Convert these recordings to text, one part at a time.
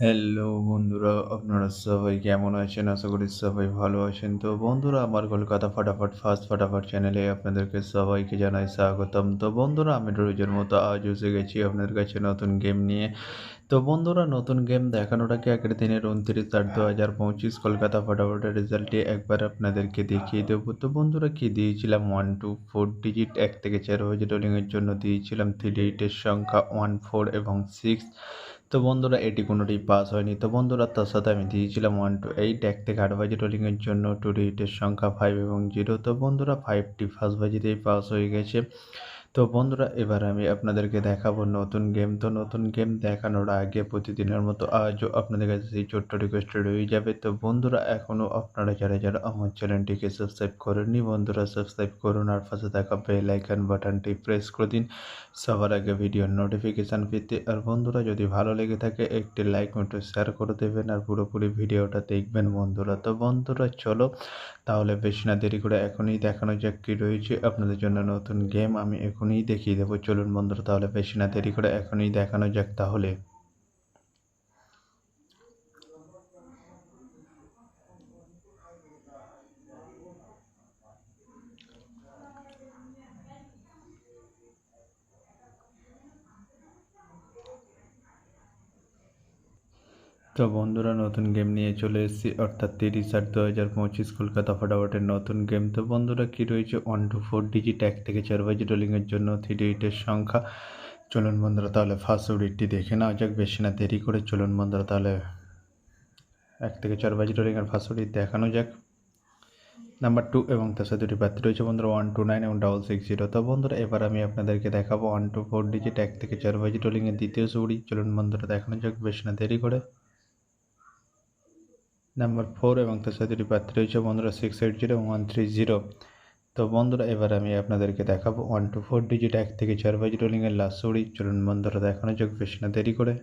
Hello বন্ধুরা, আপনারা সবাই কেমন আছেন? আশা করি সবাই ভালো আছেন। তো বন্ধুরা, আমার কলকাতা ফাটাফাট ফার্স্ট ফাটাফাট চ্যানেলে আপনাদেরকে সবাইকে জানাই স্বাগতম। তো বন্ধুরা, আমি রোজের মতো আজ এসে গেছি আপনাদের কাছে নতুন গেম নিয়ে। তো বন্ধুরা, নতুন গেম দেখানোর আগে আগের দিনের 29/8/2025 কলকাতা ফাটাফাটের রেজাল্টটি একবার আপনাদেরকে দেখিয়ে দেবো। তো বন্ধুরা, কি দিয়েছিলাম 1 2 4 ডিজিট 1 থেকে 4 বাজে রোলিংয়ের জন্য দিয়েছিলাম 3 ডিজিটের সংখ্যা 1 4 এবং 6। তো বন্ধুরা, এটি কোনোটি পাস হয়নি। তো বন্ধুরা, তার সাথে আমি দিয়েছিলাম 1 to 8 1 থেকে 8 বাজে রোলিংয়ের জন্য 2 ডিজিটের সংখ্যা 5 এবং 0। তো বন্ধুরা, 5টি ফার্স্ট বাজিতেই পাস হয়ে গেছে। তো বন্ধুরা, এবার আমি আপনাদেরকে দেখাবো নতুন গেম। তো নতুন গেম দেখানোর আগে প্রতিদিনের মতো আজও আপনাদের কাছে সেই ছোট্ট রিকোয়েস্ট রয়ে যাবে। তো বন্ধুরা, এখনও আপনারা যারা আমার চ্যানেলটিকে সাবস্ক্রাইব করেননি, বন্ধুরা সাবস্ক্রাইব করুন আর পাশে থাকা বেল আইকন বাটনটি প্রেস করে দিন সবার আগে ভিডিওর নোটিফিকেশান পেতে। আর বন্ধুরা, যদি ভালো লেগে থাকে একটি লাইক একটু শেয়ার করে দেবেন আর পুরোপুরি ভিডিওটা দেখবেন বন্ধুরা। তো বন্ধুরা, চলো তাহলে বেশি না দেরি করে এখনই দেখানো যাক কী রয়েছে আপনাদের জন্য নতুন গেম। আমি এখনই দেখিয়ে দেবো। চলুন বন্ধুরা, তাহলে বেশি না দেরি করে এখনই দেখানো যাক তাহলে। তো বন্ধুরা, নতুন গেম নিয়ে চলে এসেছি, অর্থাৎ 30/8/2025 কলকাতা ফাটাফাটের নতুন গেম। তো বন্ধুরা, কী রয়েছে 1 to 4 ডিজিট 1 থেকে 4 বাজে রোলিংয়ের জন্য 3 ডিজিটের সংখ্যা। চলুন বন্ধুরা, তাহলে ফার্স্ট উইডটি দেখে নেওয়া যাক বেশি না দেরি করে। চলুন বন্ধুরা, তাহলে 1 থেকে 4 বাজে রোলিংয়ের ফার্স্ট উইড দেখানো যাক। নাম্বার 2 এবং তার সাথে দুটি প্রার্থী রয়েছে বন্ধুরা 129 এবং 660। তো বন্ধুরা, এবার আমি আপনাদেরকে দেখাবো 1 to 4 ডিজিট 1 থেকে 4 বাজে রোলিংয়ের দ্বিতীয় সুড়ি। চলুন বন্ধুরা, দেখানো যাক বেশি না দেরি করে। নাম্বার 4 এবং তার সাথে দুটি প্রার্থী রয়েছে বন্ধুরা 680 এবং 130। তো বন্ধুরা, এবার আমি আপনাদেরকে দেখাবো 1 to 4 ডিজিট 1 থেকে 4 বাজে রোলিংয়ের লাস্ট সুড়ি। চলুন বন্ধুরা, দেখানো যাক বেশি না দেরি করে।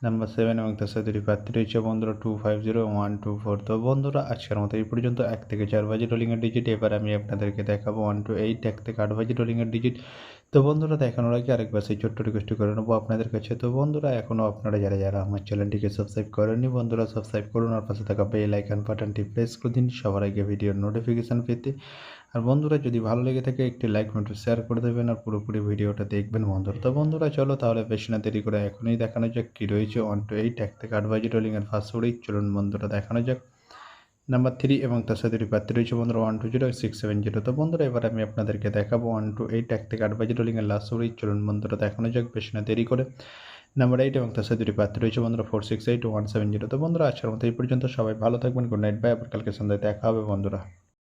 নাম্বার 7 এবং তার সাথে দুটি প্রার্থী রয়েছে বন্ধুরা 250 এবং 124। তো বন্ধুরা, আজকের মতো এই পর্যন্ত 1 থেকে 4 বাজে রোলিংয়ের ডিজিট। এবার আমি আপনাদেরকে দেখাবো 1 to 8 1 থেকে 8 বাজে রোলিংয়ের ডিজিট। তো বন্ধুরা, দেখানোর আগে আরেকবার সেই ছোট্ট রিকোয়েস্ট করে নেবো আপনাদের কাছে। তো বন্ধুরা, এখনও আপনারা যারা আমার চ্যানেলটিকে সাবস্ক্রাইব করেননি, বন্ধুরা সাবস্ক্রাইব করুন আর পাশে থাকা বেল আইকন বাটনটি প্রেস করে দিন সবার আগে ভিডিওর নোটিফিকেশান পেতে। আর বন্ধুরা, যদি ভালো লেগে থাকে একটি লাইক একটু শেয়ার করে দেবেন আর পুরোপুরি ভিডিওটা দেখবেন বন্ধুরা। তো বন্ধুরা, চলো তাহলে বেশি না দেরি করে এখনই দেখানো যাক কী রয়েছে 1 to 8 1 থেকে 8 বাজে রোলিংয়ের ফার্স্ট উইক। চলুন বন্ধুরা, দেখানো যাক। নাম্বার 3 এবং তার সাথে দুটি প্রার্থী রয়েছে বন্ধুরা 120 670। তো বন্ধুরা, এবার আমি আপনাদেরকে দেখাবো 1 to 8 1 থেকে 8 বাজে রোলিংয়ের লাস্ট উইক। চলুন বন্ধুরা, দেখানো যাক বেশি না দেরি করে। নাম্বার 8 এবং তার সাথে দুটি প্রার্থী রয়েছে বন্ধুরা 468 170। তো বন্ধুরা, আজকের মতো এই পর্যন্ত। সবাই ভালো থাকবেন। Good night, bye. আবার কালকে সন্ধ্যায় দেখা হবে বন্ধুরা।